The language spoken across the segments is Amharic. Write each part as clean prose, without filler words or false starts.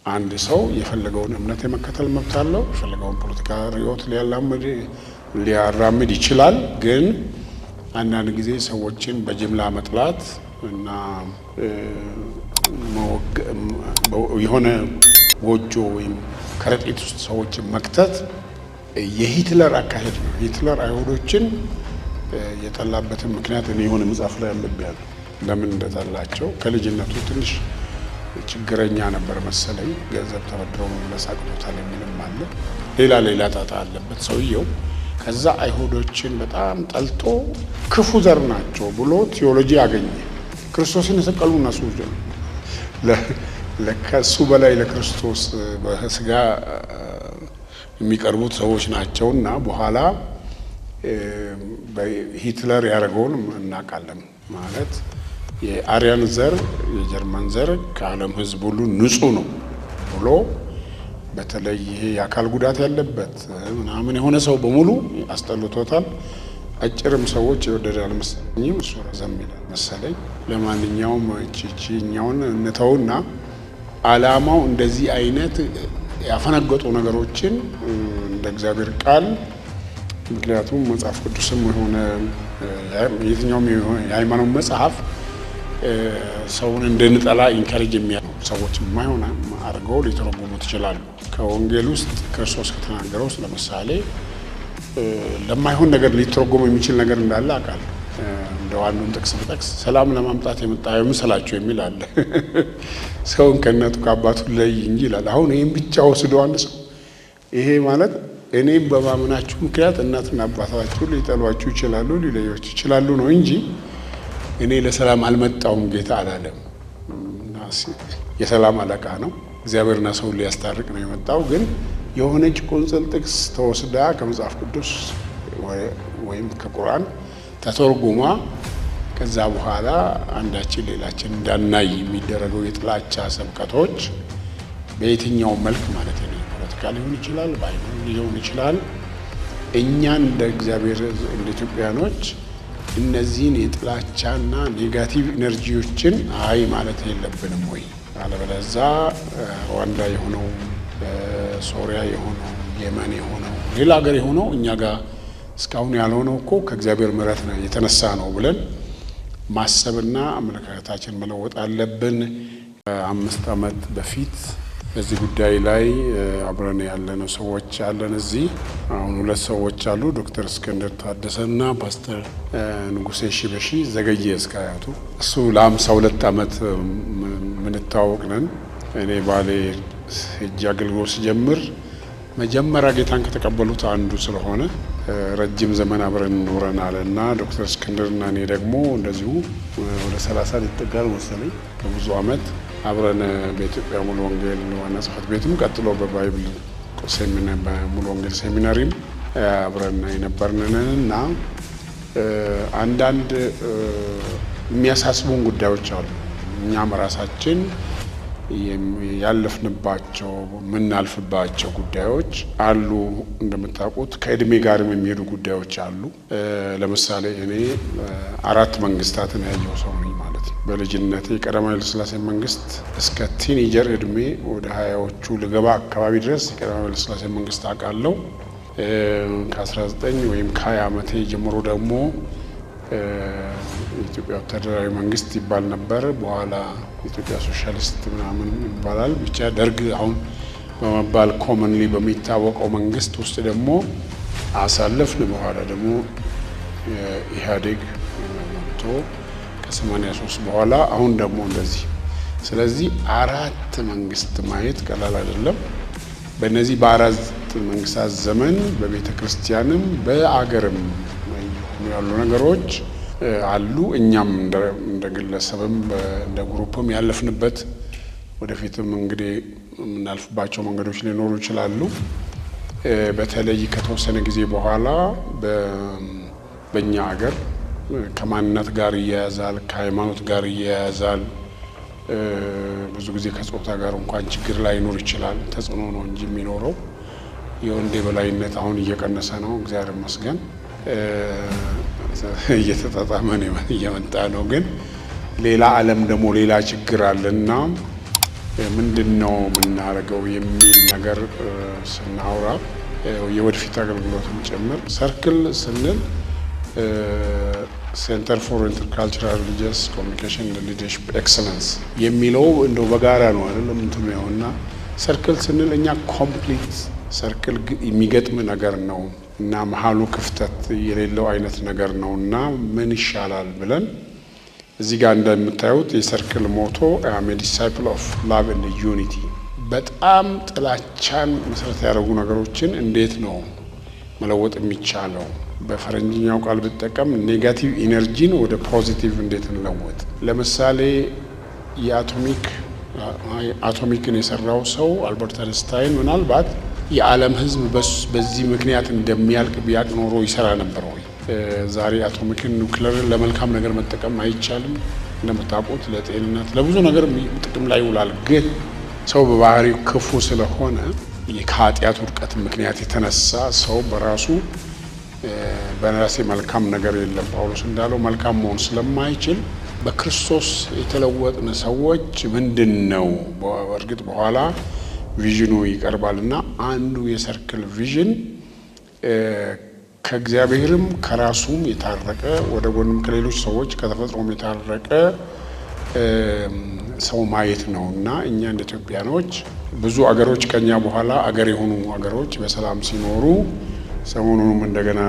አንድ ሰው የፈለገውን እምነት የመከተል መብት አለው። የፈለገውን ፖለቲካ ርዕዮት ሊያራምድ ይችላል። ግን አንዳንድ ጊዜ ሰዎችን በጅምላ መጥላት እና የሆነ ጎጆ ወይም ከረጢት ውስጥ ሰዎችን መክተት የሂትለር አካሄድ ነው። ሂትለር አይሁዶችን የጠላበትን ምክንያት እኔ የሆነ መጽሐፍ ላይ አንብቤያለሁ። ለምን እንደጠላቸው ከልጅነቱ ትንሽ ችግረኛ ነበር መሰለኝ፣ ገንዘብ ተበድሮ መመለስ አቅቶታል የሚልም አለ። ሌላ ጣጣ አለበት ሰውየው። ከዛ አይሁዶችን በጣም ጠልቶ ክፉ ዘር ናቸው ብሎ ቲዮሎጂ አገኘ። ክርስቶስን የሰቀሉ እነሱ ከሱ በላይ ለክርስቶስ በስጋ የሚቀርቡት ሰዎች ናቸውና በኋላ ሂትለር ያደረገውን እናውቃለን። ማለት የአርያን ዘር የጀርመን ዘር ከዓለም ሕዝብ ሁሉ ንጹህ ነው ብሎ በተለይ ይሄ የአካል ጉዳት ያለበት ምናምን የሆነ ሰው በሙሉ አስጠልቶታል። አጭርም ሰዎች ይወደዳል መሰለኝ፣ እሱ ረዘም ይላል መሰለኝ። ለማንኛውም እቺኛውን እንተውና ዓላማው እንደዚህ አይነት ያፈነገጡ ነገሮችን እንደ እግዚአብሔር ቃል ምክንያቱም መጽሐፍ ቅዱስም የሆነ የትኛውም የሃይማኖት መጽሐፍ ሰውን እንድንጠላ ኢንካሬጅ የሚያደርጉ ሰዎች የማይሆን አድርገው ሊተረጉሙት ይችላሉ። ከወንጌል ውስጥ ክርስቶስ ከተናገረው ውስጥ ለምሳሌ ለማይሆን ነገር ሊተረጎም የሚችል ነገር እንዳለ አውቃለሁ። እንደው አንዱን ጥቅስ ብጠቅስ ሰላም ለማምጣት የመጣ አይምሰላችሁ የሚል አለ። ሰውን ከእናቱ ከአባቱ ለይ እንጂ ይላል። አሁን ይህም ብቻ ወስዶ አንድ ሰው ይሄ ማለት እኔም በማመናችሁ ምክንያት እናትና አባታችሁ ሊጠሏችሁ ይችላሉ፣ ሊለያችሁ ይችላሉ ነው እንጂ እኔ ለሰላም አልመጣሁም ጌታ አላለም። የሰላም አለቃ ነው። እግዚአብሔርና ሰውን ሊያስታርቅ ነው የመጣው። ግን የሆነች ቁንጽል ጥቅስ ተወስዳ ከመጽሐፍ ቅዱስ ወይም ከቁርአን ተተርጉማ ከዛ በኋላ አንዳችን ሌላችን እንዳናይ የሚደረገው የጥላቻ ስብከቶች በየትኛው መልክ ማለት ነው፣ ፖለቲካ ሊሆን ይችላል፣ ባይሆን ሊሆን ይችላል። እኛን እንደ እግዚአብሔር እንደ ኢትዮጵያኖች እነዚህን የጥላቻና ኔጋቲቭ ኢነርጂዎችን አይ ማለት የለብንም ወይ? አለበለዚያ ሩዋንዳ የሆነው ሶሪያ የሆነው የመን የሆነው ሌላ ሀገር የሆነው እኛ ጋር እስካሁን ያልሆነው እኮ ከእግዚአብሔር ምሕረት ነው የተነሳ ነው ብለን ማሰብና አመለካከታችን መለወጥ አለብን። 5 ዓመት በፊት በዚህ ጉዳይ ላይ አብረን ያለነው ሰዎች አለን። እዚህ አሁን 2 ሰዎች አሉ፣ ዶክተር እስክንድር ታደሰና ፓስተር ንጉሴ ሽበሺ ዘገየ እስካያቱ። እሱ ለ52 ዓመት ምንታወቅ ነን። እኔ ባሌ ሄጄ አገልግሎት ሲጀምር መጀመሪያ ጌታን ከተቀበሉት አንዱ ስለሆነ ረጅም ዘመን አብረን ኖረናል እና ዶክተር እስክንድርና እኔ ደግሞ እንደዚሁ ወደ 30 ሊጠጋል መሰለኝ በብዙ ዓመት አብረን በኢትዮጵያ ሙሉ ወንጌል ዋና ጽሕፈት ቤትም ቀጥሎ በባይብል ሙሉ ወንጌል ሴሚናሪም አብረን የነበርንን እና አንዳንድ የሚያሳስቡን ጉዳዮች አሉ። እኛም ራሳችን ያለፍንባቸው የምናልፍባቸው ጉዳዮች አሉ። እንደምታውቁት ከእድሜ ጋርም የሚሄዱ ጉዳዮች አሉ። ለምሳሌ እኔ 4 መንግስታትን ያየው ሰው ነኝ ማለት ነው። በልጅነቴ ቀዳማዊ ኃይለ ሥላሴ መንግስት እስከ ቲኔጀር እድሜ ወደ 20ዎቹ ልገባ አካባቢ ድረስ የቀዳማዊ ኃይለ ሥላሴ መንግስት አውቃለሁ። ከ19 ወይም ከ20 ዓመቴ ጀምሮ ደግሞ የኢትዮጵያ ወታደራዊ መንግስት ይባል ነበር። በኋላ የኢትዮጵያ ሶሻሊስት ምናምን ይባላል። ብቻ ደርግ አሁን በመባል ኮመንሊ በሚታወቀው መንግስት ውስጥ ደግሞ አሳለፍን። በኋላ ደግሞ ኢህአዴግ መጥቶ ከ83 በኋላ አሁን ደግሞ እንደዚህ። ስለዚህ 4 መንግስት ማየት ቀላል አይደለም። በእነዚህ በ4 መንግስታት ዘመን በቤተ ክርስቲያንም በአገርም ያሉ ነገሮች አሉ። እኛም እንደ ግለሰብም እንደ ግሩፕም ያለፍንበት ወደፊትም እንግዲህ የምናልፍባቸው መንገዶች ሊኖሩ ይችላሉ። በተለይ ከተወሰነ ጊዜ በኋላ በእኛ ሀገር ከማንነት ጋር ይያያዛል፣ ከሃይማኖት ጋር ይያያዛል። ብዙ ጊዜ ከጾታ ጋር እንኳን ችግር ላይኖር ይችላል። ተጽዕኖ ነው እንጂ የሚኖረው የወንድ የበላይነት አሁን እየቀነሰ ነው፣ እግዚአብሔር ይመስገን። እየተጣጣመን እየመጣ ነው። ግን ሌላ ዓለም ደግሞ ሌላ ችግር አለና ምንድነው የምናደርገው የሚል ነገር ስናወራ የወደፊት አገልግሎትም ጭምር ሰርክል ስንል ሴንተር ፎር ኢንተርካልቸራል ሪሊጂየስ ኮሚኒኬሽን ሊደርሺፕ ኤክሰለንስ የሚለው እንደው በጋራ ነው አይደለም እንትም ያውና ሰርክል ስንል እኛ ኮምፕሊት ሰርክል የሚገጥም ነገር ነው እና መሃሉ ክፍተት የሌለው አይነት ነገር ነውና ምን ይሻላል ብለን እዚህ ጋር እንደምታዩት የሰርክል ሞቶ አም ዲሳይፕል ኦፍ ላቭ ኤንድ ዩኒቲ በጣም ጥላቻን መሰረት ያደረጉ ነገሮችን እንዴት ነው መለወጥ የሚቻለው? በፈረንጅኛው ቃል ብትጠቀም ኔጋቲቭ ኢነርጂን ወደ ፖዚቲቭ እንዴት እንለወጥ? ለምሳሌ አቶሚክን የሰራው ሰው አልበርት አይንስታይን ምናልባት የዓለም ሕዝብ በዚህ ምክንያት እንደሚያልቅ ቢያቅ ኖሮ ይሰራ ነበር ወይ? ዛሬ አቶሚክን ኒውክሌርን ለመልካም ነገር መጠቀም አይቻልም። እንደምታውቁት ለጤንነት ለብዙ ነገር ጥቅም ላይ ይውላል። ግን ሰው በባህሪው ክፉ ስለሆነ የኃጢአት ውድቀት ምክንያት የተነሳ ሰው በራሱ በራሴ መልካም ነገር የለም ጳውሎስ እንዳለው መልካም መሆን ስለማይችል በክርስቶስ የተለወጥን ሰዎች ምንድነው በእርግጥ በኋላ ቪዥኑ ይቀርባልና አንዱ የሰርክል ቪዥን ከእግዚአብሔርም ከራሱም የታረቀ ወደ ጎንም ከሌሎች ሰዎች ከተፈጥሮም የታረቀ ሰው ማየት ነውና እኛ እንደ ኢትዮጵያኖች ብዙ አገሮች ከኛ በኋላ አገር የሆኑ አገሮች በሰላም ሲኖሩ ሰሞኑንም እንደገና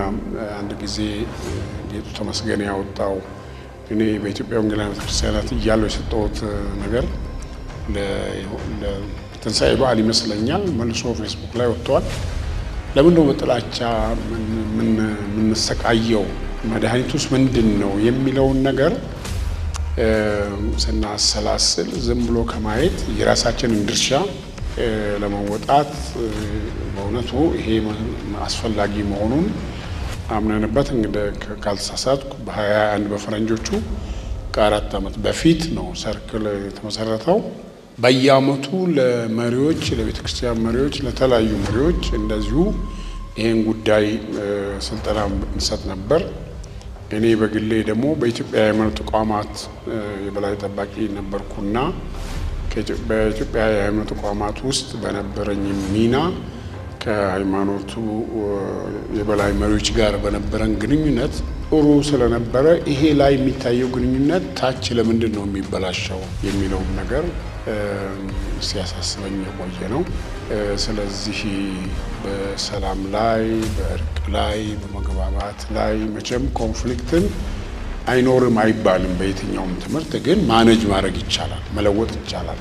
አንድ ጊዜ ጌቱ ተመስገን ያወጣው እኔ በኢትዮጵያ ወንጌላውያን ቤተክርስቲያናት እያለው የሰጠሁት ነገር ለትንሣኤ በዓል ይመስለኛል መልሶ ፌስቡክ ላይ ወጥቷል። ለምንድነው በጥላቻ የምንሰቃየው? መድኃኒቱስ ምንድን ነው የሚለውን ነገር ስናሰላስል ዝም ብሎ ከማየት የራሳችንን ድርሻ ለመወጣት በእውነቱ ይሄ አስፈላጊ መሆኑን አምነንበት እንግዲህ ካልተሳሳትኩ በ21 በፈረንጆቹ ከ4 ዓመት በፊት ነው ሰርክል የተመሰረተው። በየዓመቱ ለመሪዎች ለቤተ ክርስቲያን መሪዎች ለተለያዩ መሪዎች እንደዚሁ ይሄን ጉዳይ ስልጠና እንሰጥ ነበር። እኔ በግሌ ደግሞ በኢትዮጵያ የሃይማኖት ተቋማት የበላይ ጠባቂ ነበርኩና በኢትዮጵያ የሃይማኖት ተቋማት ውስጥ በነበረኝ ሚና ከሃይማኖቱ የበላይ መሪዎች ጋር በነበረን ግንኙነት ጥሩ ስለነበረ ይሄ ላይ የሚታየው ግንኙነት ታች ለምንድን ነው የሚበላሸው የሚለውን ነገር ሲያሳስበኝ የቆየ ነው። ስለዚህ በሰላም ላይ በእርቅ ላይ በመግባባት ላይ መቼም ኮንፍሊክትን አይኖርም አይባልም። በየትኛውም ትምህርት ግን ማኔጅ ማድረግ ይቻላል፣ መለወጥ ይቻላል።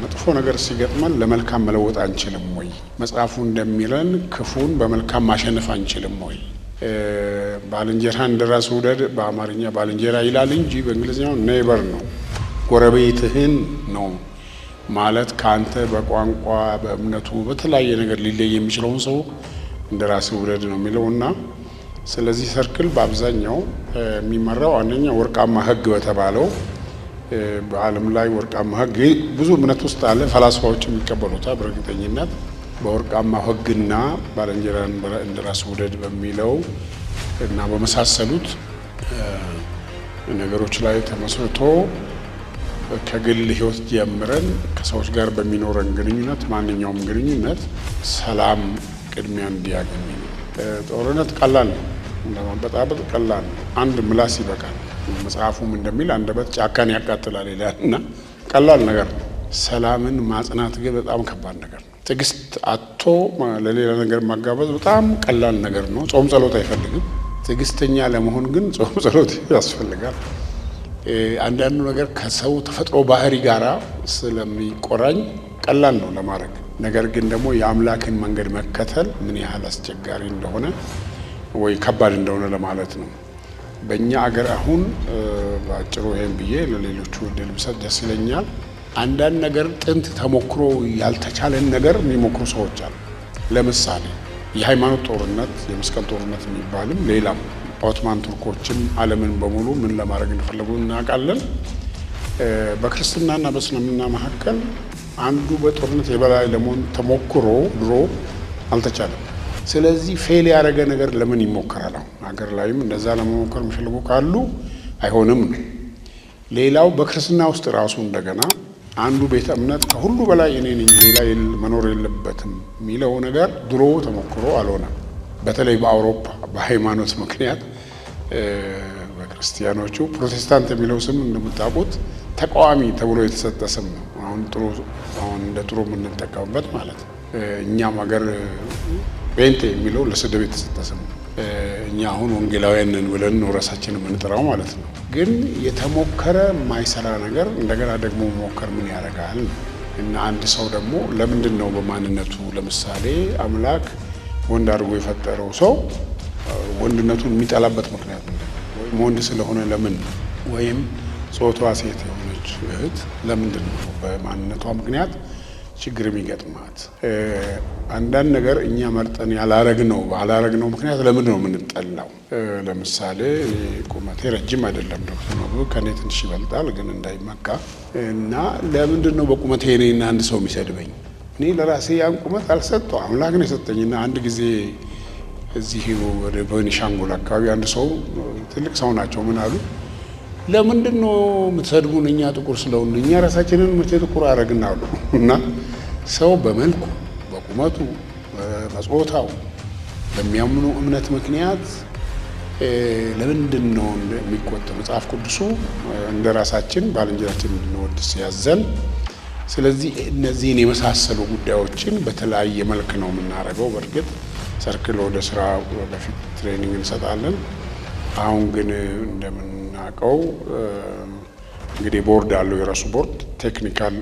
መጥፎ ነገር ሲገጥመን ለመልካም መለወጥ አንችልም ወይ? መጽሐፉ እንደሚለን ክፉን በመልካም ማሸነፍ አንችልም ወይ? ባልንጀራህን እንደራስህ ውደድ በአማርኛ ባልንጀራ ይላል እንጂ በእንግሊዝኛው ኔይበር ነው፣ ጎረቤትህን ነው ማለት ከአንተ በቋንቋ በእምነቱ በተለያየ ነገር ሊለይ የሚችለውን ሰው እንደራስህ ውደድ ነው የሚለውና ስለዚህ ሰርክል በአብዛኛው የሚመራው አንደኛ ወርቃማ ሕግ በተባለው በዓለም ላይ ወርቃማ ሕግ ብዙ እምነት ውስጥ አለ። ፈላስፋዎች የሚቀበሉታል በእርግጠኝነት በወርቃማ ሕግና ባልንጀራን እንደራስህ ውደድ በሚለው እና በመሳሰሉት ነገሮች ላይ ተመስርቶ ከግል ሕይወት ጀምረን ከሰዎች ጋር በሚኖረን ግንኙነት ማንኛውም ግንኙነት ሰላም ቅድሚያ እንዲያገኝ ነው። ጦርነት ቀላል ነው፣ ለማበጣበጥ ቀላል ነው። አንድ ምላስ ይበቃል። መጽሐፉም እንደሚል አንደበት ጫካን ያቃጥላል ይላልና ቀላል ነገር ነው። ሰላምን ማጽናት ግን በጣም ከባድ ነገር ነው። ትዕግስት አጥቶ ለሌላ ነገር ማጋበዝ በጣም ቀላል ነገር ነው። ጾም ጸሎት አይፈልግም። ትዕግስተኛ ለመሆን ግን ጾም ጸሎት ያስፈልጋል። አንዳንዱ ነገር ከሰው ተፈጥሮ ባህሪ ጋራ ስለሚቆራኝ ቀላል ነው ለማድረግ። ነገር ግን ደግሞ የአምላክን መንገድ መከተል ምን ያህል አስቸጋሪ እንደሆነ ወይ ከባድ እንደሆነ ለማለት ነው። በእኛ አገር አሁን በአጭሩ ይሄን ብዬ ለሌሎቹ እድል ብሰጥ ደስ ይለኛል። አንዳንድ ነገር ጥንት ተሞክሮ ያልተቻለን ነገር የሚሞክሩ ሰዎች አሉ። ለምሳሌ የሃይማኖት ጦርነት፣ የመስቀል ጦርነት የሚባልም ሌላም ኦቶማን ቱርኮችም ዓለምን በሙሉ ምን ለማድረግ እንደፈለጉ እናውቃለን። በክርስትናና በእስልምና መካከል አንዱ በጦርነት የበላይ ለመሆን ተሞክሮ ድሮ አልተቻለም። ስለዚህ ፌል ያደረገ ነገር ለምን ይሞከራል? ሀገር ላይም እንደዛ ለመሞከር የሚፈልጉ ካሉ አይሆንም ነው። ሌላው በክርስትና ውስጥ ራሱ እንደገና አንዱ ቤተ እምነት ከሁሉ በላይ እኔ ነኝ ሌላ መኖር የለበትም የሚለው ነገር ድሮ ተሞክሮ አልሆነም። በተለይ በአውሮፓ በሃይማኖት ምክንያት በክርስቲያኖቹ ፕሮቴስታንት የሚለው ስም እንደምታውቁት ተቃዋሚ ተብሎ የተሰጠ ስም ነው። አሁን እንደ ጥሩ የምንጠቀምበት ማለት ነው። እኛም ሀገር ጴንጤ የሚለው ለስድብ የተሰጠ ስም ነው። እኛ አሁን ወንጌላውያን ነን ብለን ነው ራሳችንን የምንጠራው ማለት ነው። ግን የተሞከረ የማይሰራ ነገር እንደገና ደግሞ መሞከር ምን ያደርጋል? እና አንድ ሰው ደግሞ ለምንድን ነው በማንነቱ ለምሳሌ አምላክ ወንድ አድርጎ የፈጠረው ሰው ወንድነቱን የሚጠላበት ምክንያት ምንድን ነው? ወይም ወንድ ስለሆነ ለምን? ወይም ጾቷ ሴት የሆነች እህት ለምንድን ነው በማንነቷ ምክንያት ችግር የሚገጥማት? አንዳንድ ነገር እኛ መርጠን ባላረግነው ምክንያት ለምንድን ነው የምንጠላው? ለምሳሌ ቁመቴ ረጅም አይደለም፣ ዶክተር መብሩ ከኔ ትንሽ ይበልጣል፣ ግን እንዳይመካ እና ለምንድን ነው በቁመቴ እኔና አንድ ሰው የሚሰድበኝ? እኔ ለራሴ ያን ቁመት አልሰጠው አምላክ ነው የሰጠኝና አንድ ጊዜ እዚህ ወደ ቤኒሻንጉል አካባቢ አንድ ሰው ትልቅ ሰው ናቸው ምን አሉ፣ ለምንድን ነው የምትሰድቡን? እኛ ጥቁር ስለሆነ እኛ ራሳችንን መቼ ጥቁር አደረግን አሉ። እና ሰው በመልኩ በቁመቱ በጾታው በሚያምኑ እምነት ምክንያት ለምንድን ነው የሚቆጠው? መጽሐፍ ቅዱሱ እንደ ራሳችን ባልንጀራችን እንድንወድ ሲያዘን፣ ስለዚህ እነዚህን የመሳሰሉ ጉዳዮችን በተለያየ መልክ ነው የምናደርገው። በእርግጥ ሰርክል ወደ ስራ በፊት ትሬኒንግ እንሰጣለን። አሁን ግን እንደምናውቀው እንግዲህ ቦርድ አለው፣ የራሱ ቦርድ ቴክኒካል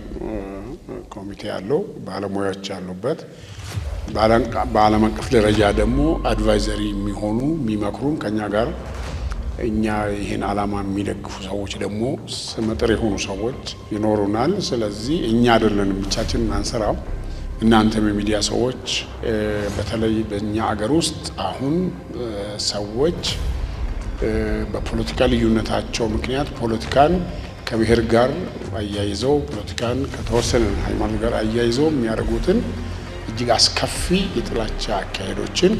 ኮሚቴ አለው፣ ባለሙያዎች ያሉበት። በዓለም አቀፍ ደረጃ ደግሞ አድቫይዘሪ የሚሆኑ የሚመክሩን ከኛ ጋር እኛ ይህን ዓላማ የሚደግፉ ሰዎች ደግሞ ስመጥር የሆኑ ሰዎች ይኖሩናል። ስለዚህ እኛ አይደለንም ብቻችንን አንሰራው። እናንተም የሚዲያ ሰዎች በተለይ በእኛ አገር ውስጥ አሁን ሰዎች በፖለቲካ ልዩነታቸው ምክንያት ፖለቲካን ከብሔር ጋር አያይዘው ፖለቲካን ከተወሰነ ሃይማኖት ጋር አያይዘው የሚያደርጉትን እጅግ አስከፊ የጥላቻ አካሄዶችን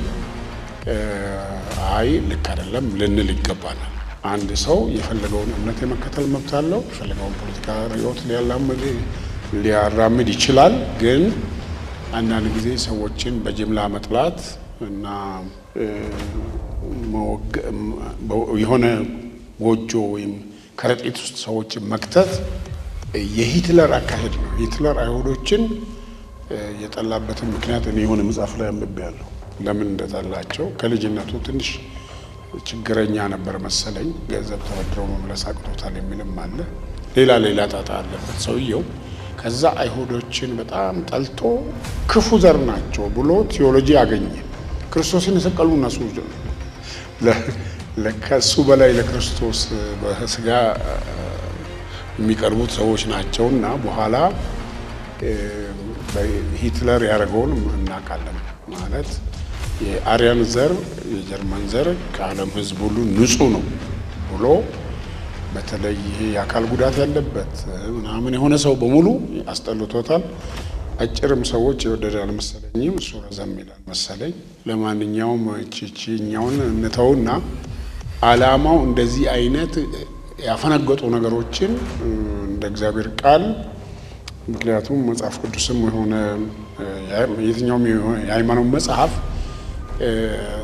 ልክ አይደለም ልንል ይገባናል። አንድ ሰው የፈለገውን እምነት የመከተል መብት አለው፣ የፈለገውን ፖለቲካ ርዕዮት ሊያራምድ ይችላል። ግን አንዳንድ ጊዜ ሰዎችን በጅምላ መጥላት እና የሆነ ጎጆ ወይም ከረጢት ውስጥ ሰዎችን መክተት የሂትለር አካሄድ ነው። ሂትለር አይሁዶችን የጠላበትን ምክንያት እኔ የሆነ መጽሐፍ ላይ አንብቤያለሁ። ለምን እንደጠላቸው ከልጅነቱ ትንሽ ችግረኛ ነበር መሰለኝ፣ ገንዘብ ተበድረው መመለስ አቅቶታል የሚልም አለ። ሌላ ጣጣ አለበት ሰውየው። ከዛ አይሁዶችን በጣም ጠልቶ ክፉ ዘር ናቸው ብሎ ቲዮሎጂ አገኘ። ክርስቶስን የሰቀሉ እነሱ ከሱ በላይ ለክርስቶስ በስጋ የሚቀርቡት ሰዎች ናቸውና በኋላ ሂትለር ያደረገውን እናውቃለን። ማለት የአርያን ዘር የጀርመን ዘር ከዓለም ሕዝብ ሁሉ ንጹህ ነው ብሎ በተለይ ይሄ የአካል ጉዳት ያለበት ምናምን የሆነ ሰው በሙሉ አስጠልቶታል። አጭርም ሰዎች ይወደዳል መሰለኝም እሱ ረዘም ይላል መሰለኝ። ለማንኛውም ቺቺኛውን እንተውና ዓላማው እንደዚህ አይነት ያፈነገጡ ነገሮችን እንደ እግዚአብሔር ቃል ምክንያቱም መጽሐፍ ቅዱስም የሆነ የትኛውም የሃይማኖት መጽሐፍ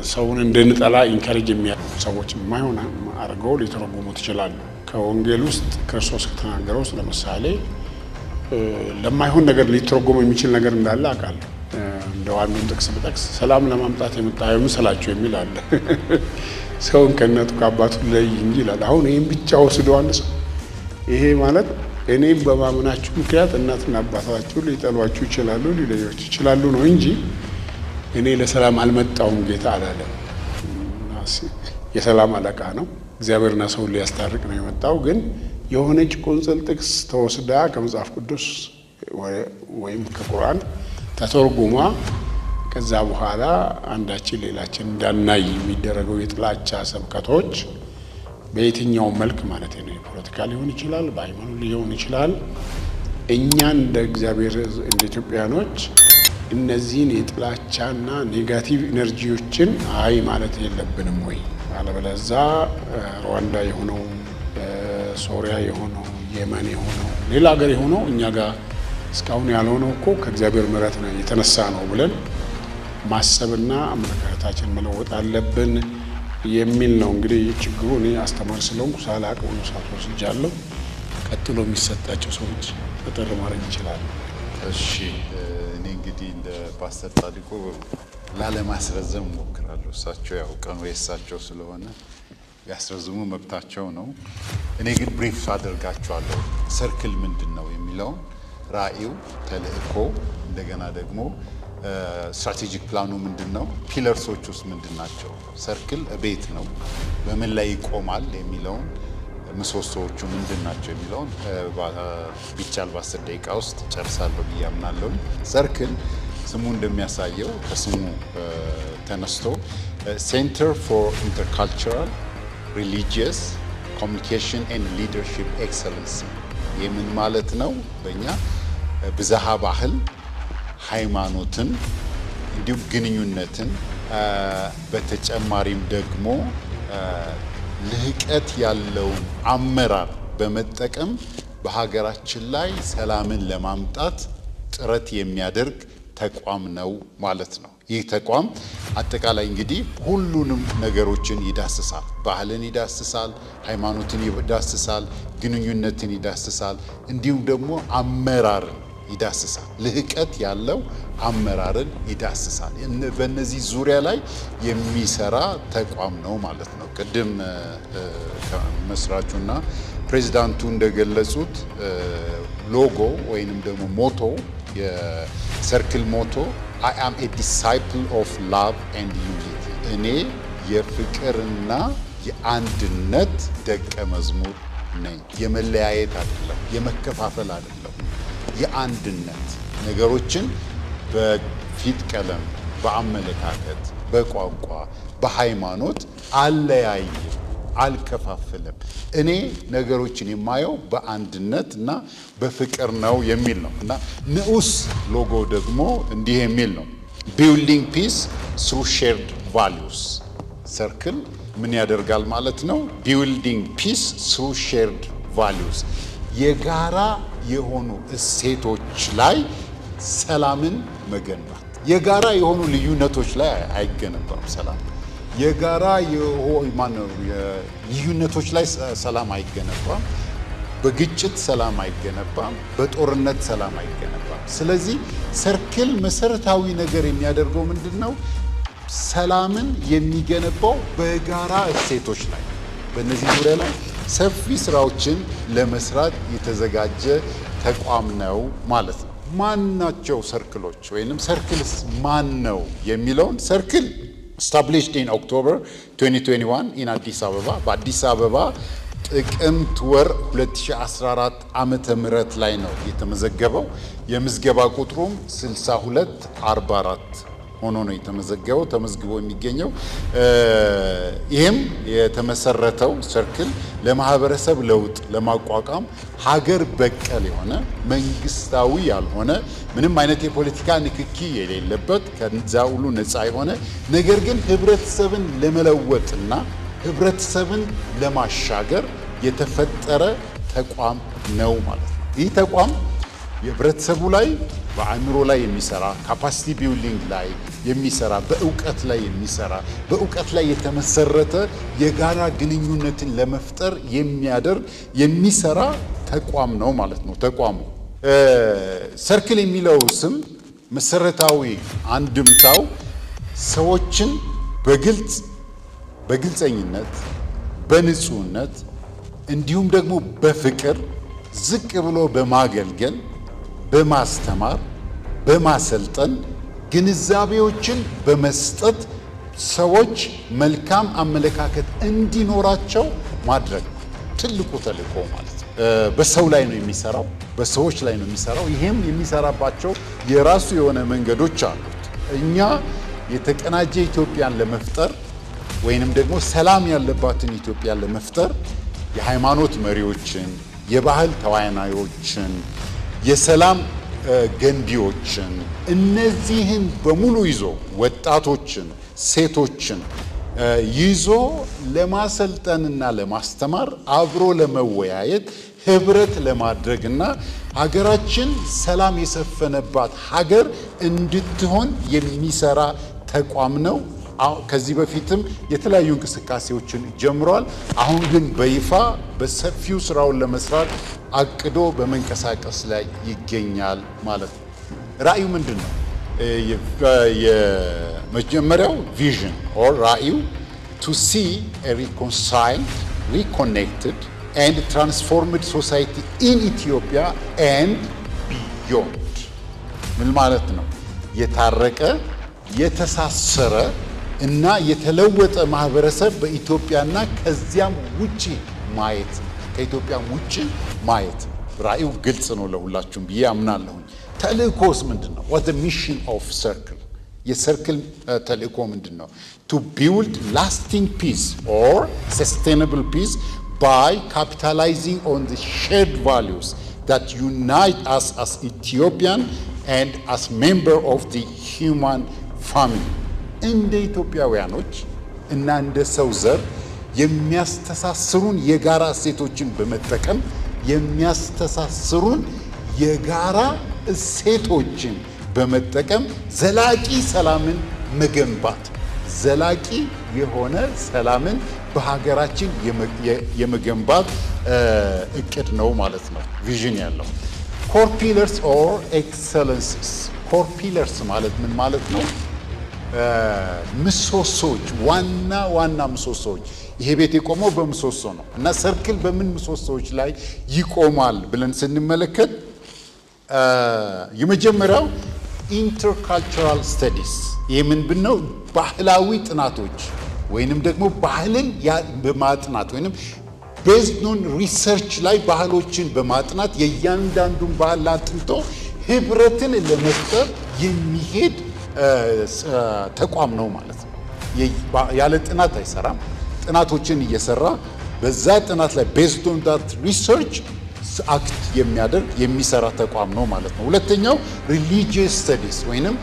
ሰውን እንድንጠላ ኢንካሬጅ የሚያደርጉ ሰዎች የማይሆን አድርገው ሊተረጉሙት ይችላሉ። ከወንጌል ውስጥ ክርስቶስ ከተናገረው ውስጥ ለምሳሌ ለማይሆን ነገር ሊተረጎም የሚችል ነገር እንዳለ አውቃለሁ። እንደው አንዱን ጥቅስ ብጠቅስ ሰላም ለማምጣት የመጣ አይምሰላችሁ የሚል አለ። ሰውን ከእናቱ ከአባቱ ለይ እንጂ ይላል። አሁን ይህም ብቻ ወስዶ አንድ ሰው ይሄ ማለት እኔም በማመናችሁ ምክንያት እናትና አባታችሁ ሊጠሏችሁ ይችላሉ፣ ሊለያችሁ ይችላሉ ነው እንጂ እኔ ለሰላም አልመጣሁም ጌታ አላለም። የሰላም አለቃ ነው። እግዚአብሔርና ሰውን ሊያስታርቅ ነው የመጣው። ግን የሆነች ቁንጽል ጥቅስ ተወስዳ ከመጽሐፍ ቅዱስ ወይም ከቁርአን ተተርጉማ ከዛ በኋላ አንዳችን ሌላችን እንዳናይ የሚደረገው የጥላቻ ስብከቶች በየትኛው መልክ ማለት ነው፣ የፖለቲካ ሊሆን ይችላል፣ በሃይማኖት ሊሆን ይችላል። እኛ እንደ እግዚአብሔር እንደ ኢትዮጵያኖች እነዚህን የጥላቻና ኔጋቲቭ ኢነርጂዎችን ማለት የለብንም ወይ? አለበለዚያ ሩዋንዳ የሆነው ሶሪያ የሆነው የመን የሆነው ሌላ ሀገር የሆነው እኛ ጋር እስካሁን ያልሆነው እኮ ከእግዚአብሔር ምሕረት ነው የተነሳ ነው ብለን ማሰብና አመለካከታችን መለወጥ አለብን የሚል ነው። እንግዲህ ችግሩ እኔ አስተማሪ ስለሆንኩ ሳላቅ ሆኖ ሳትወስጃለሁ። ቀጥሎ የሚሰጣቸው ሰዎች ተጠር ማድረግ ይችላሉ። እሺ እኔ እንግዲህ እንደ ፓስተር ጻድቁ ላለማስረዘም ሞክራለሁ። እሳቸው ያው ቀኑ የእሳቸው ስለሆነ ያስረዝሙ መብታቸው ነው። እኔ ግን ብሪፍ አደርጋቸዋለሁ። ሰርክል ምንድን ነው የሚለውን ራእዩ፣ ተልእኮ፣ እንደገና ደግሞ ስትራቴጂክ ፕላኑ ምንድን ነው፣ ፒለርሶች ውስጥ ምንድን ናቸው፣ ሰርክል ቤት ነው በምን ላይ ይቆማል የሚለውን ምሰሶዎቹ ምንድን ናቸው የሚለውን ቢቻል በ10 ደቂቃ ውስጥ ጨርሳለሁ ብዬ አምናለሁ። ሰርክል ስሙ እንደሚያሳየው ከስሙ ተነስቶ ሴንተር ፎር ኢንተርካልቸራል ሪሊጂየስ ኮሚኒኬሽን ኤንድ ሊደርሺፕ ኤክሰለንስ። የምን ማለት ነው? በእኛ ብዝሃ ባህል፣ ሃይማኖትን እንዲሁም ግንኙነትን በተጨማሪም ደግሞ ልህቀት ያለውን አመራር በመጠቀም በሀገራችን ላይ ሰላምን ለማምጣት ጥረት የሚያደርግ ተቋም ነው ማለት ነው። ይህ ተቋም አጠቃላይ እንግዲህ ሁሉንም ነገሮችን ይዳስሳል። ባህልን ይዳስሳል፣ ሃይማኖትን ይዳስሳል፣ ግንኙነትን ይዳስሳል፣ እንዲሁም ደግሞ አመራርን ይዳስሳል። ልህቀት ያለው አመራርን ይዳስሳል። በእነዚህ ዙሪያ ላይ የሚሰራ ተቋም ነው ማለት ነው። ቅድም መስራቹና ፕሬዚዳንቱ እንደገለጹት ሎጎ ወይንም ደግሞ ሞቶ የሰርክል ሞቶ I am a disciple of love and unity። እኔ የፍቅርና የአንድነት ደቀ መዝሙር ነኝ። የመለያየት አይደለም፣ የመከፋፈል አይደለም፣ የአንድነት ነገሮችን በፊት ቀለም፣ በአመለካከት፣ በቋንቋ፣ በሃይማኖት አለያይም፣ አልከፋፍልም። እኔ ነገሮችን የማየው በአንድነት እና በፍቅር ነው የሚል ነው እና ንዑስ ሎጎ ደግሞ እንዲህ የሚል ነው፣ ቢልዲንግ ፒስ ስሩ ሼርድ ቫሊዩስ። ሰርክል ምን ያደርጋል ማለት ነው? ቢልዲንግ ፒስ ስሩ ሼርድ ቫሊዩስ፣ የጋራ የሆኑ እሴቶች ላይ ሰላምን መገንባት። የጋራ የሆኑ ልዩነቶች ላይ አይገነባም ሰላም። የጋራ ልዩነቶች ላይ ሰላም አይገነባም። በግጭት ሰላም አይገነባም። በጦርነት ሰላም አይገነባም። ስለዚህ ሰርክል መሰረታዊ ነገር የሚያደርገው ምንድን ነው? ሰላምን የሚገነባው በጋራ እሴቶች ላይ። በእነዚህ ዙሪያ ላይ ሰፊ ስራዎችን ለመስራት የተዘጋጀ ተቋም ነው ማለት ነው። ማን ናቸው ሰርክሎች ወይንም ሰርክልስ ማን ነው የሚለውን ሰርክል established in October 2021 in አዲስ አበባ በአዲስ አበባ ጥቅምት ወር 2014 ዓመተ ምህረት ላይ ነው የተመዘገበው። የምዝገባ ቁጥሩም 6244 ሆኖ ነው የተመዘገበው ተመዝግቦ የሚገኘው። ይሄም የተመሰረተው ሰርክል ለማህበረሰብ ለውጥ ለማቋቋም ሀገር በቀል የሆነ መንግስታዊ ያልሆነ ምንም አይነት የፖለቲካ ንክኪ የሌለበት ከዛ ሁሉ ነፃ የሆነ ነገር ግን ህብረተሰብን ለመለወጥና ህብረተሰብን ለማሻገር የተፈጠረ ተቋም ነው ማለት ነው። ይህ ተቋም የህብረተሰቡ ላይ በአእምሮ ላይ የሚሰራ ካፓሲቲ ቢልዲንግ ላይ የሚሰራ በእውቀት ላይ የሚሰራ በእውቀት ላይ የተመሰረተ የጋራ ግንኙነትን ለመፍጠር የሚያደርግ የሚሰራ ተቋም ነው ማለት ነው። ተቋሙ ሰርክል የሚለው ስም መሰረታዊ አንድምታው ሰዎችን በግልጸኝነት በንጹህነት እንዲሁም ደግሞ በፍቅር ዝቅ ብሎ በማገልገል በማስተማር በማሰልጠን ግንዛቤዎችን በመስጠት ሰዎች መልካም አመለካከት እንዲኖራቸው ማድረግ ትልቁ ተልእኮ ማለት ነው። በሰው ላይ ነው የሚሰራው፣ በሰዎች ላይ ነው የሚሰራው። ይሄም የሚሰራባቸው የራሱ የሆነ መንገዶች አሉት። እኛ የተቀናጀ ኢትዮጵያን ለመፍጠር ወይንም ደግሞ ሰላም ያለባትን ኢትዮጵያን ለመፍጠር የሃይማኖት መሪዎችን፣ የባህል ተዋናዮችን፣ የሰላም ገንቢዎችን እነዚህን በሙሉ ይዞ ወጣቶችን፣ ሴቶችን ይዞ ለማሰልጠንና ለማስተማር አብሮ ለመወያየት ህብረት ለማድረግና ሀገራችን ሰላም የሰፈነባት ሀገር እንድትሆን የሚሰራ ተቋም ነው። ከዚህ በፊትም የተለያዩ እንቅስቃሴዎችን ጀምሯል። አሁን ግን በይፋ በሰፊው ስራውን ለመስራት አቅዶ በመንቀሳቀስ ላይ ይገኛል ማለት ነው። ራእዩ ምንድን ነው? የመጀመሪያው ቪዥን ኦር ራእዩ to see a reconciled, reconnected and transformed society in Ethiopia and beyond. ምን ማለት ነው? የታረቀ የተሳሰረ እና የተለወጠ ማህበረሰብ በኢትዮጵያና ከዚያም ውጪ ማየት፣ ከኢትዮጵያም ውጪ ማየት። ራእዩ ግልጽ ነው ለሁላችሁም ብዬ አምናለሁ። ተልእኮስ ምንድን ነው? what the mission of circle? የሰርክል ተልእኮ ምንድን ነው? to build lasting peace or sustainable peace by capitalizing on the shared values that unite us as Ethiopian and as member of the human family. እንደ ኢትዮጵያውያኖች እና እንደ ሰው ዘር የሚያስተሳስሩን የጋራ እሴቶችን በመጠቀም የሚያስተሳስሩን የጋራ እሴቶችን በመጠቀም ዘላቂ ሰላምን መገንባት፣ ዘላቂ የሆነ ሰላምን በሀገራችን የመገንባት እቅድ ነው ማለት ነው። ቪዥን ያለው core pillars or excellencies. core pillars ማለት ምን ማለት ነው? ምሰሶች፣ ዋና ዋና ምሰሶች። ይሄ ቤት የቆመው በምሰሶ ነው እና ሰርክል በምን ምሰሶች ላይ ይቆማል ብለን ስንመለከት የመጀመሪያው ኢንተርካልቸራል ስተዲስ። ይህ ምን ብነው? ባህላዊ ጥናቶች ወይንም ደግሞ ባህልን በማጥናት ወይንም ቤዝድ ኦን ሪሰርች ላይ ባህሎችን በማጥናት የእያንዳንዱን ባህል አጥንቶ ህብረትን ለመፍጠር የሚሄድ ተቋም ነው ማለት ነው። ያለ ጥናት አይሰራም። ጥናቶችን እየሰራ በዛ ጥናት ላይ ቤዝድ ኦን ዳት ሪሰርች አክት የሚያደርግ የሚሰራ ተቋም ነው ማለት ነው። ሁለተኛው ሪሊጂየስ ስተዲስ ወይንም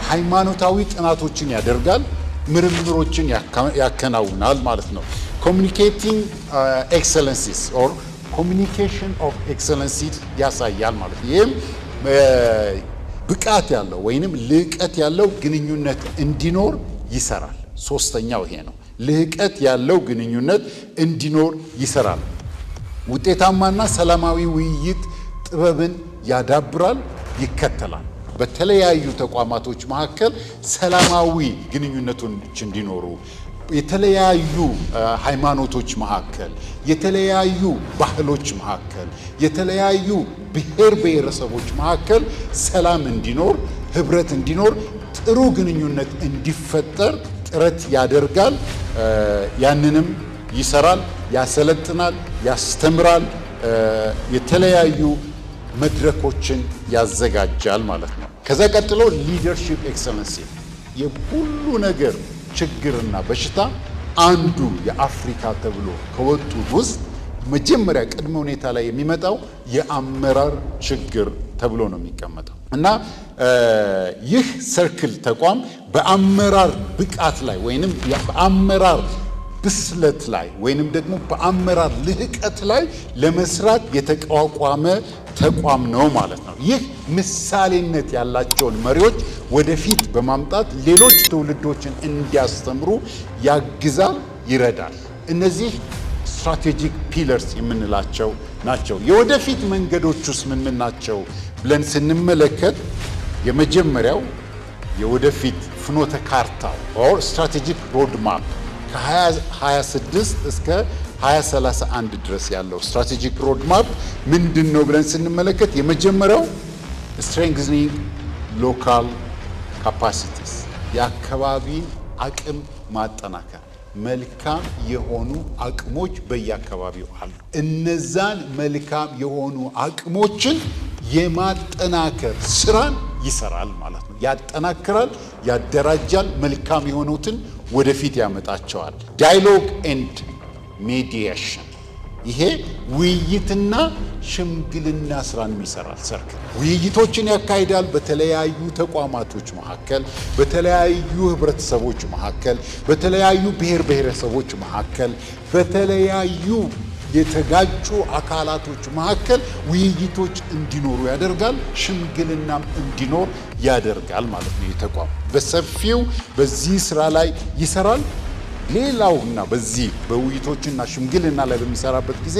ሃይማኖታዊ ጥናቶችን ያደርጋል፣ ምርምሮችን ያከናውናል ማለት ነው። ኮሚኒኬቲንግ ኤክሰለንሲስ ኦር ኮሚኒኬሽን ኦፍ ኤክሰለንሲስ ያሳያል ማለት ነው። ይህም ብቃት ያለው ወይንም ልዕቀት ያለው ግንኙነት እንዲኖር ይሰራል። ሶስተኛው ይሄ ነው። ልዕቀት ያለው ግንኙነት እንዲኖር ይሰራል። ውጤታማና ሰላማዊ ውይይት ጥበብን ያዳብራል፣ ይከተላል። በተለያዩ ተቋማቶች መካከል ሰላማዊ ግንኙነቶች እንዲኖሩ፣ የተለያዩ ሃይማኖቶች መካከል፣ የተለያዩ ባህሎች መካከል፣ የተለያዩ ብሔር ብሔረሰቦች መካከል ሰላም እንዲኖር፣ ህብረት እንዲኖር፣ ጥሩ ግንኙነት እንዲፈጠር ጥረት ያደርጋል። ያንንም ይሰራል፣ ያሰለጥናል፣ ያስተምራል፣ የተለያዩ መድረኮችን ያዘጋጃል ማለት ነው። ከዛ ቀጥሎ ሊደርሺፕ ኤክሰለንሲ። የሁሉ ነገር ችግርና በሽታ አንዱ የአፍሪካ ተብሎ ከወጡት ውስጥ መጀመሪያ ቅድመ ሁኔታ ላይ የሚመጣው የአመራር ችግር ተብሎ ነው የሚቀመጠው እና ይህ ሰርክል ተቋም በአመራር ብቃት ላይ ወይንም በአመራር ብስለት ላይ ወይንም ደግሞ በአመራር ልህቀት ላይ ለመስራት የተቋቋመ ተቋም ነው ማለት ነው። ይህ ምሳሌነት ያላቸውን መሪዎች ወደፊት በማምጣት ሌሎች ትውልዶችን እንዲያስተምሩ ያግዛል፣ ይረዳል። እነዚህ ስትራቴጂክ ፒለርስ የምንላቸው ናቸው። የወደፊት መንገዶቹስ ምን ናቸው ብለን ስንመለከት የመጀመሪያው የወደፊት ፍኖተ ካርታው ኦር ስትራቴጂክ ሮድ ማፕ ከ2026 እስከ 2031 ድረስ ያለው ስትራቴጂክ ሮድ ማፕ ምንድን ነው ብለን ስንመለከት የመጀመሪያው ስትሬንግዝኒንግ ሎካል ካፓሲቲስ፣ የአካባቢን አቅም ማጠናከር። መልካም የሆኑ አቅሞች በየአካባቢው አሉ። እነዛን መልካም የሆኑ አቅሞችን የማጠናከር ስራን ይሰራል ማለት ነው። ያጠናክራል፣ ያደራጃል፣ መልካም የሆኑትን ወደፊት ያመጣቸዋል። ዳያሎግ ኤንድ ሜዲዬሽን፣ ይሄ ውይይትና ሽምግልና ስራን ይሰራል። ሰርክል ውይይቶችን ያካሂዳል በተለያዩ ተቋማቶች መካከል፣ በተለያዩ ህብረተሰቦች መካከል፣ በተለያዩ ብሔር ብሔረሰቦች መካከል፣ በተለያዩ የተጋጩ አካላቶች መካከል ውይይቶች እንዲኖሩ ያደርጋል። ሽምግልናም እንዲኖር ያደርጋል ማለት ነው። የተቋም በሰፊው በዚህ ስራ ላይ ይሰራል። ሌላውና በዚህ በውይይቶችና ሽምግልና ላይ በሚሰራበት ጊዜ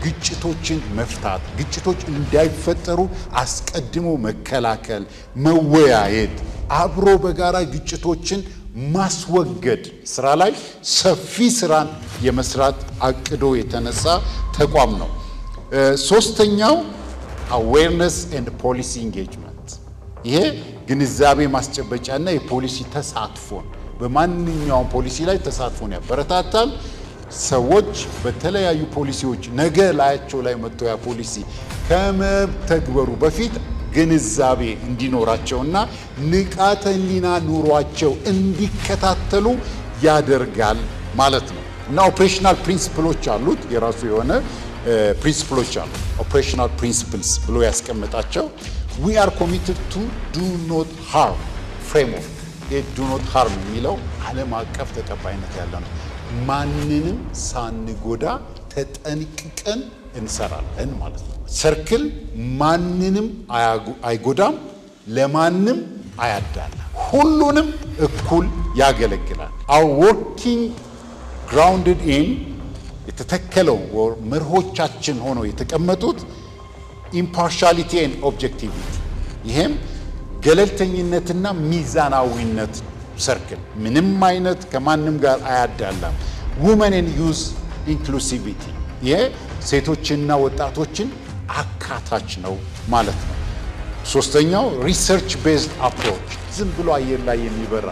ግጭቶችን መፍታት፣ ግጭቶች እንዳይፈጠሩ አስቀድሞ መከላከል፣ መወያየት፣ አብሮ በጋራ ግጭቶችን ማስወገድ ስራ ላይ ሰፊ ስራን የመስራት አቅዶ የተነሳ ተቋም ነው። ሶስተኛው አዌርነስ ኤንድ ፖሊሲ ኢንጌጅመንት፣ ይሄ ግንዛቤ ማስጨበጫና የፖሊሲ ተሳትፎን በማንኛውም ፖሊሲ ላይ ተሳትፎን ያበረታታል። ሰዎች በተለያዩ ፖሊሲዎች ነገ ላያቸው ላይ መጥቶ ያ ፖሊሲ ከመተግበሩ በፊት ግንዛቤ እንዲኖራቸውና ንቃተ ህሊና ኑሯቸው እንዲከታተሉ ያደርጋል ማለት ነው። እና ኦፕሬሽናል ፕሪንሲፕሎች አሉት፣ የራሱ የሆነ ፕሪንሲፕሎች አሉ። ኦፕሬሽናል ፕሪንሲፕልስ ብሎ ያስቀምጣቸው we are committed to do not harm framework። do not harm የሚለው ዓለም አቀፍ ተቀባይነት ያለው ነው። ማንንም ሳንጎዳ ተጠንቅቀን እንሰራለን ማለት ነው። ሰርክል ማንንም አይጎዳም፣ ለማንም አያዳላም፣ ሁሉንም እኩል ያገለግላል። our working grounded in የተተከለው መርሆቻችን ሆነው የተቀመጡት impartiality and objectivity፣ ይሄም ገለልተኝነትና ሚዛናዊነት። ሰርክል ምንም አይነት ከማንም ጋር አያዳላም። women and youth inclusivity፣ ይሄ ሴቶችና ወጣቶችን አካታች ነው ማለት ነው። ሶስተኛው ሪሰርች ቤዝድ አፕሮች፣ ዝም ብሎ አየር ላይ የሚበራ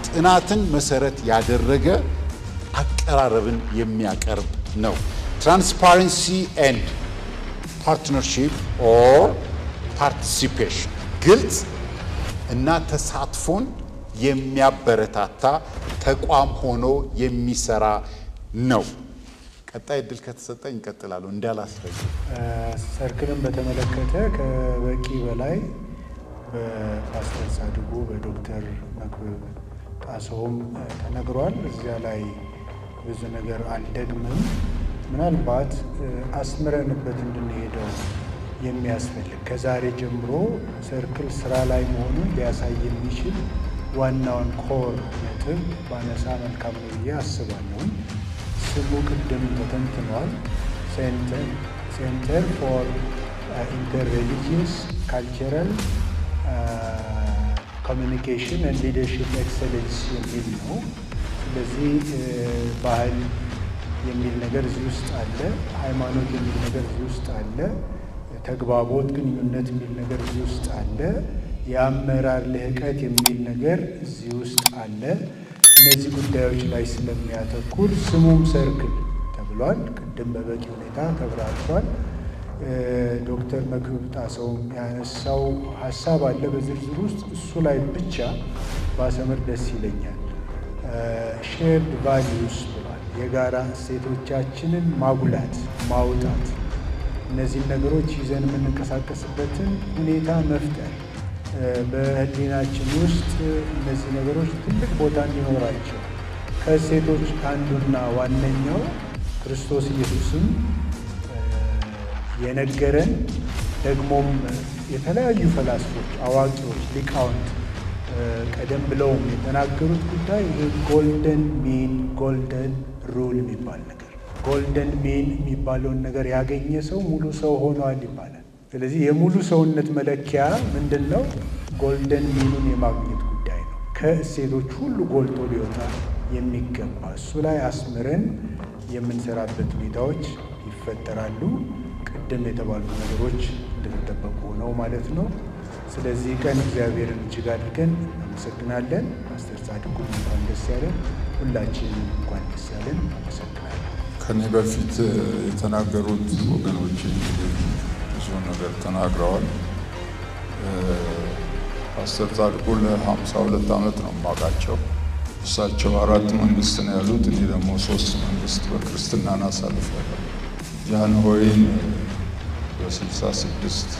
ጥናትን መሰረት ያደረገ አቀራረብን የሚያቀርብ ነው። ትራንስፓረንሲ ኤንድ ፓርትነርሺፕ ኦር ፓርቲሲፔሽን፣ ግልጽ እና ተሳትፎን የሚያበረታታ ተቋም ሆኖ የሚሰራ ነው። ቀጣይ እድል ከተሰጠኝ እንቀጥላለሁ እንዳላስረጅ። ሰርክልን በተመለከተ ከበቂ በላይ በፓስተር ጻድቁ በዶክተር መክብብ ጣሰውም ተነግሯል። እዚያ ላይ ብዙ ነገር አልደግምም። ምናልባት አስምረንበት እንድንሄደው የሚያስፈልግ ከዛሬ ጀምሮ ሰርክል ስራ ላይ መሆኑን ሊያሳይ የሚችል ዋናውን ኮር ነጥብ ባነሳ መልካም ነው ብዬ አስባለሁ። ስሙ ቅድም ተተንትኗል። ሴንተር ፎር ኢንተር ሪሊጂየስ ካልቸራል ኮሚኒኬሽን ኤንድ ሊደርሺፕ ኤክሰለንስ የሚል ነው። ስለዚህ ባህል የሚል ነገር እዚህ ውስጥ አለ፣ ሃይማኖት የሚል ነገር እዚህ ውስጥ አለ፣ ተግባቦት ግንኙነት የሚል ነገር እዚህ ውስጥ አለ፣ የአመራር ልህቀት የሚል ነገር እዚህ ውስጥ አለ። እነዚህ ጉዳዮች ላይ ስለሚያተኩር ስሙም ሰርክል ተብሏል። ቅድም በበቂ ሁኔታ ተብራርቷል። ዶክተር መክብብ ጣሰውም ያነሳው ሀሳብ አለ በዝርዝር ውስጥ፣ እሱ ላይ ብቻ ባሰምር ደስ ይለኛል። ሼርድ ቫሊዩስ ብሏል። የጋራ እሴቶቻችንን ማጉላት፣ ማውጣት፣ እነዚህን ነገሮች ይዘን የምንንቀሳቀስበትን ሁኔታ መፍጠር፣ በህሊናችን ውስጥ እነዚህ ነገሮች ትልቅ ቦታ እንዲኖራቸው ከእሴቶች አንዱና ዋነኛው ክርስቶስ ኢየሱስም የነገረን ደግሞም የተለያዩ ፈላስፎች፣ አዋቂዎች፣ ሊቃውንት ቀደም ብለውም የተናገሩት ጉዳይ ይሄ ጎልደን ሚን ጎልደን ሩል የሚባል ነገር፣ ጎልደን ሚን የሚባለውን ነገር ያገኘ ሰው ሙሉ ሰው ሆኗል ይባላል። ስለዚህ የሙሉ ሰውነት መለኪያ ምንድን ነው? ጎልደን ሚኑን የማግኘት ጉዳይ ነው። ከእሴቶች ሁሉ ጎልቶ ሊወጣ የሚገባ እሱ ላይ አስምረን የምንሰራበት ሁኔታዎች ይፈጠራሉ። ቅድም የተባሉ ነገሮች እንደተጠበቁ ነው ማለት ነው። ስለዚህ ቀን እግዚአብሔርን እጅግ አድርገን አመሰግናለን። ፓስተር ጻድቁ እንኳን ደስ ያለን፣ ሁላችንም እንኳን ደስ ያለን። አመሰግናለን። ከኔ በፊት የተናገሩት ወገኖች ብዙ ነገር ተናግረዋል። ፓስተር ጻድቁ ለ52 ዓመት ነው የማውቃቸው። እሳቸው 4 መንግስት ነው ያሉት፣ እኔ ደግሞ 3 መንግስት በክርስትናን አሳልፌያለሁ። ጃንሆይን በ66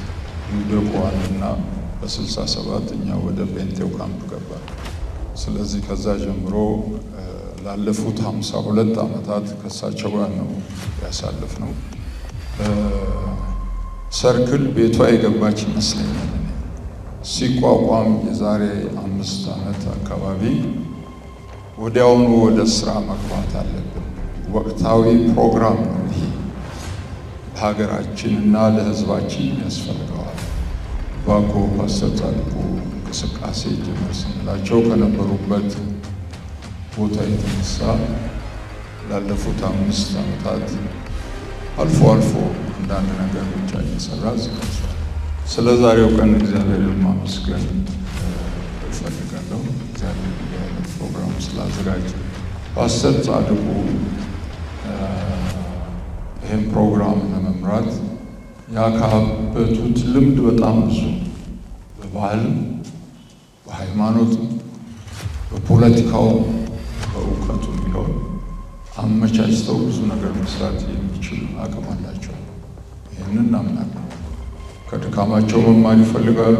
ዩደቆዋንና በ67 እኛ ወደ ጴንጤው ካምፕ ገባን። ስለዚህ ከዛ ጀምሮ ላለፉት 52 ዓመታት ከሳቸው ጋር ነው ያሳለፍነው። ሰርክል ቤቷ የገባች ይመስለኛል። ሲቋቋም የዛሬ 5 ዓመት አካባቢ ወዲያውኑ ወደ ስራ መግባት አለብን። ወቅታዊ ፕሮግራም ነው ይሄ፣ ለሀገራችንና ለሕዝባችን ያስፈልገዋል። ባኮ ፓስተር ጻድቁ እንቅስቃሴ ጀመር ስንላቸው ከነበሩበት ቦታ የተነሳ ላለፉት 5 ዓመታት አልፎ አልፎ አንዳንድ ነገር ብቻ እየሰራ ዝግጅቷል። ስለ ዛሬው ቀን እግዚአብሔርን ማመስገን እፈልጋለሁ። እግዚአብሔር እንዲህ አይነት ፕሮግራም ስላዘጋጀ ፓስተር ጻድቁ ይህን ፕሮግራም ለመምራት ያካበቱት ልምድ በጣም ብዙ፣ በባህል፣ በሃይማኖት፣ በፖለቲካው፣ በእውቀቱ ቢሆን አመቻችተው ብዙ ነገር መስራት የሚችል አቅም አላቸው። ይህንን እናምናለን። ከድካማቸው መማር ይፈልጋሉ፣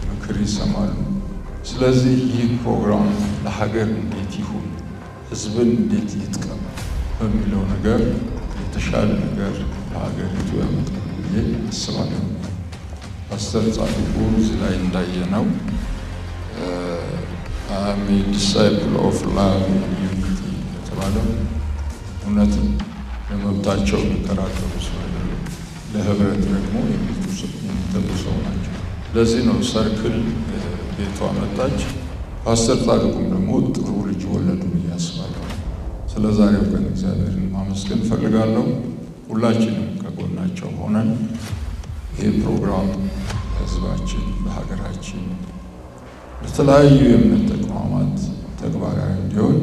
ምክር ይሰማሉ። ስለዚህ ይህ ፕሮግራም ለሀገር እንዴት ይሁን፣ ሕዝብን እንዴት ይጥቀም በሚለው ነገር የተሻለ ነገር ለሀገሪቱ ያመጣል ብዬ አስባለሁ። ፓስተር ጻድቁ እዚህ ላይ እንዳየነው አም ኤ ዲሳይፕል ኦፍ ላቭ ኤንድ ዩኒቲ የተባለው እውነትን ለመብታቸው የሚከራከሩ ሰው አይደለም፣ ለህብረት ደግሞ የሚተጉ ሰው ናቸው። ለዚህ ነው ሰርክል ቤቷ መጣች። ፓስተር ጻድቁም ደግሞ ጥሩ ልጅ ወለዱ ብዬ አስባለሁ። ስለ ዛሬው ቀን እግዚአብሔርን ማመስገን እፈልጋለሁ። ሁላችንም ከጎናቸው ሆነን ይህ ፕሮግራም ለህዝባችን፣ ለሀገራችን፣ ለተለያዩ የእምነት ተቋማት ተግባራዊ እንዲሆን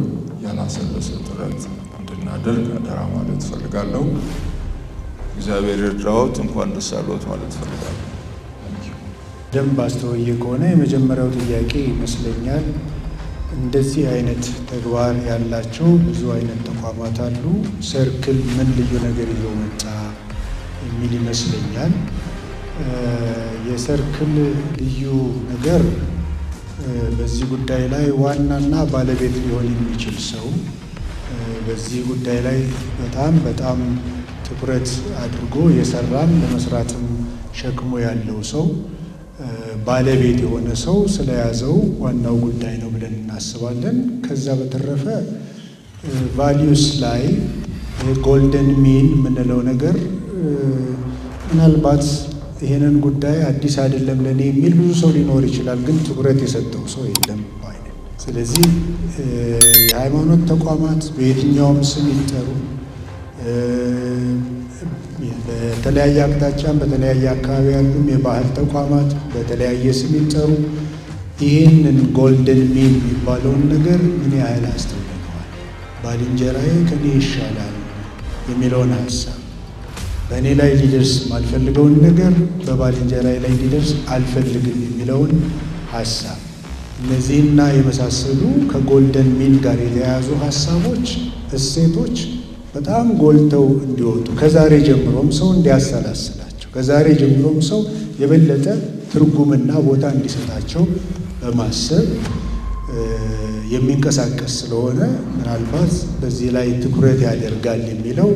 ያላሰለሰ ጥረት እንድናደርግ አደራ ማለት እፈልጋለሁ። እግዚአብሔር ይርዳዎት። እንኳን ደስ ያለዎት ማለት እፈልጋለሁ። ደንብ አስተውዬ ከሆነ የመጀመሪያው ጥያቄ ይመስለኛል እንደዚህ አይነት ተግባር ያላቸው ብዙ አይነት ተቋማት አሉ፣ ሰርክል ምን ልዩ ነገር ይዞ መጣ የሚል ይመስለኛል። የሰርክል ልዩ ነገር በዚህ ጉዳይ ላይ ዋናና ባለቤት ሊሆን የሚችል ሰው፣ በዚህ ጉዳይ ላይ በጣም ትኩረት አድርጎ የሰራም ለመስራትም ሸክሞ ያለው ሰው፣ ባለቤት የሆነ ሰው ስለያዘው ዋናው ጉዳይ ነው ብለን እናስባለን። ከዛ በተረፈ ቫሊዩስ ላይ የጎልደን ሚን የምንለው ነገር ምናልባት ይሄንን ጉዳይ አዲስ አይደለም ለኔ የሚል ብዙ ሰው ሊኖር ይችላል፣ ግን ትኩረት የሰጠው ሰው የለም አይደል። ስለዚህ የሃይማኖት ተቋማት በየትኛውም ስም ይጠሩ፣ በተለያየ አቅጣጫም በተለያየ አካባቢ ያሉም የባህል ተቋማት በተለያየ ስም ይጠሩ፣ ይህንን ጎልደን ሚን የሚባለውን ነገር ምን ያህል አስተውለነዋል? ባልንጀራዬ ከኔ ይሻላል የሚለውን ሀሳብ፣ በእኔ ላይ ሊደርስ ማልፈልገውን ነገር በባልንጀራዬ ላይ ሊደርስ አልፈልግም የሚለውን ሀሳብ፣ እነዚህና የመሳሰሉ ከጎልደን ሚን ጋር የተያያዙ ሀሳቦች፣ እሴቶች በጣም ጎልተው እንዲወጡ ከዛሬ ጀምሮም ሰው እንዲያሰላስላቸው ከዛሬ ጀምሮም ሰው የበለጠ ትርጉምና ቦታ እንዲሰጣቸው በማሰብ የሚንቀሳቀስ ስለሆነ ምናልባት በዚህ ላይ ትኩረት ያደርጋል የሚለው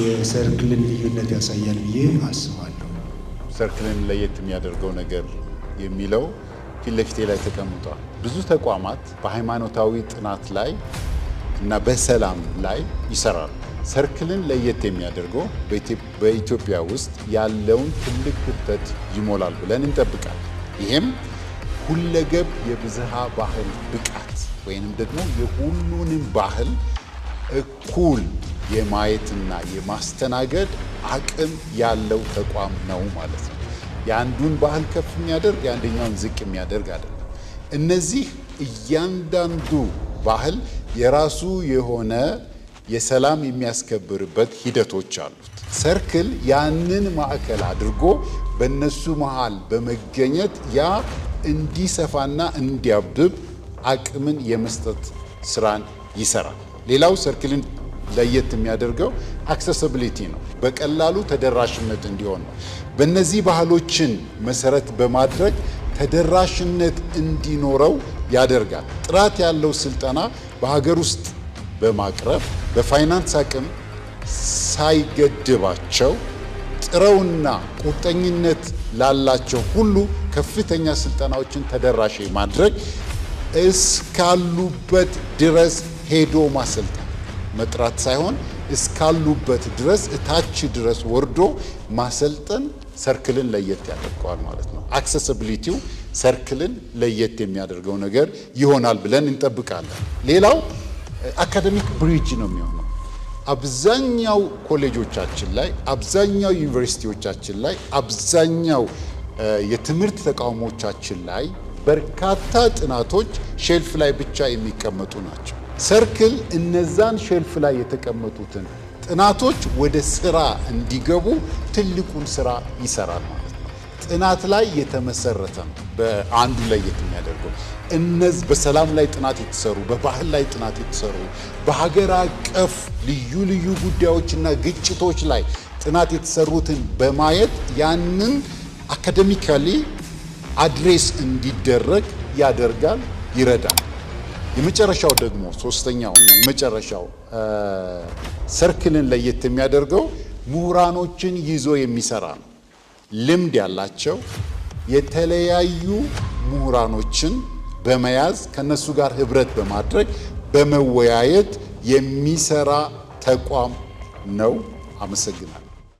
የሰርክልን ልዩነት ያሳያል ብዬ አስባለሁ። ሰርክልን ለየት የሚያደርገው ነገር የሚለው ፊት ለፊቴ ላይ ተቀምጧል። ብዙ ተቋማት በሃይማኖታዊ ጥናት ላይ እና በሰላም ላይ ይሰራሉ። ሰርክልን ለየት የሚያደርገው በኢትዮጵያ ውስጥ ያለውን ትልቅ ክፍተት ይሞላል ብለን እንጠብቃለን። ይህም ሁለገብ የብዝሃ ባህል ብቃት ወይንም ደግሞ የሁሉንም ባህል እኩል የማየትና የማስተናገድ አቅም ያለው ተቋም ነው ማለት ነው። የአንዱን ባህል ከፍ የሚያደርግ የአንደኛውን ዝቅ የሚያደርግ አይደለም። እነዚህ እያንዳንዱ ባህል የራሱ የሆነ የሰላም የሚያስከብርበት ሂደቶች አሉት። ሰርክል ያንን ማዕከል አድርጎ በእነሱ መሃል በመገኘት ያ እንዲሰፋና እንዲያብብ አቅምን የመስጠት ስራን ይሰራል። ሌላው ሰርክልን ለየት የሚያደርገው አክሰሲቢሊቲ ነው። በቀላሉ ተደራሽነት እንዲሆን ነው። በእነዚህ ባህሎችን መሰረት በማድረግ ተደራሽነት እንዲኖረው ያደርጋል። ጥራት ያለው ስልጠና በሀገር ውስጥ በማቅረብ በፋይናንስ አቅም ሳይገድባቸው ጥረውና ቁርጠኝነት ላላቸው ሁሉ ከፍተኛ ስልጠናዎችን ተደራሽ ማድረግ እስካሉበት ድረስ ሄዶ ማሰልጠን መጥራት ሳይሆን እስካሉበት ድረስ እታች ድረስ ወርዶ ማሰልጠን ሰርክልን ለየት ያደርገዋል ማለት ነው። አክሰሲቢሊቲው ሰርክልን ለየት የሚያደርገው ነገር ይሆናል ብለን እንጠብቃለን። ሌላው አካዳሚክ ብሪጅ ነው የሚሆነው። አብዛኛው ኮሌጆቻችን ላይ፣ አብዛኛው ዩኒቨርሲቲዎቻችን ላይ፣ አብዛኛው የትምህርት ተቋሞቻችን ላይ በርካታ ጥናቶች ሼልፍ ላይ ብቻ የሚቀመጡ ናቸው። ሰርክል እነዛን ሼልፍ ላይ የተቀመጡትን ጥናቶች ወደ ስራ እንዲገቡ ትልቁን ስራ ይሰራል ማለት ነው። ጥናት ላይ የተመሰረተ ነው። በአንዱ ላይ የሚያደርገው እነዚህ በሰላም ላይ ጥናት የተሰሩ፣ በባህል ላይ ጥናት የተሰሩ፣ በሀገር አቀፍ ልዩ ልዩ ጉዳዮችና ግጭቶች ላይ ጥናት የተሰሩትን በማየት ያንን አካዴሚካሊ አድሬስ እንዲደረግ ያደርጋል፣ ይረዳል። የመጨረሻው ደግሞ ሶስተኛውና የመጨረሻው ሰርክልን ለየት የሚያደርገው ምሁራኖችን ይዞ የሚሰራ ነው። ልምድ ያላቸው የተለያዩ ምሁራኖችን በመያዝ ከነሱ ጋር ህብረት በማድረግ በመወያየት የሚሰራ ተቋም ነው። አመሰግናለሁ።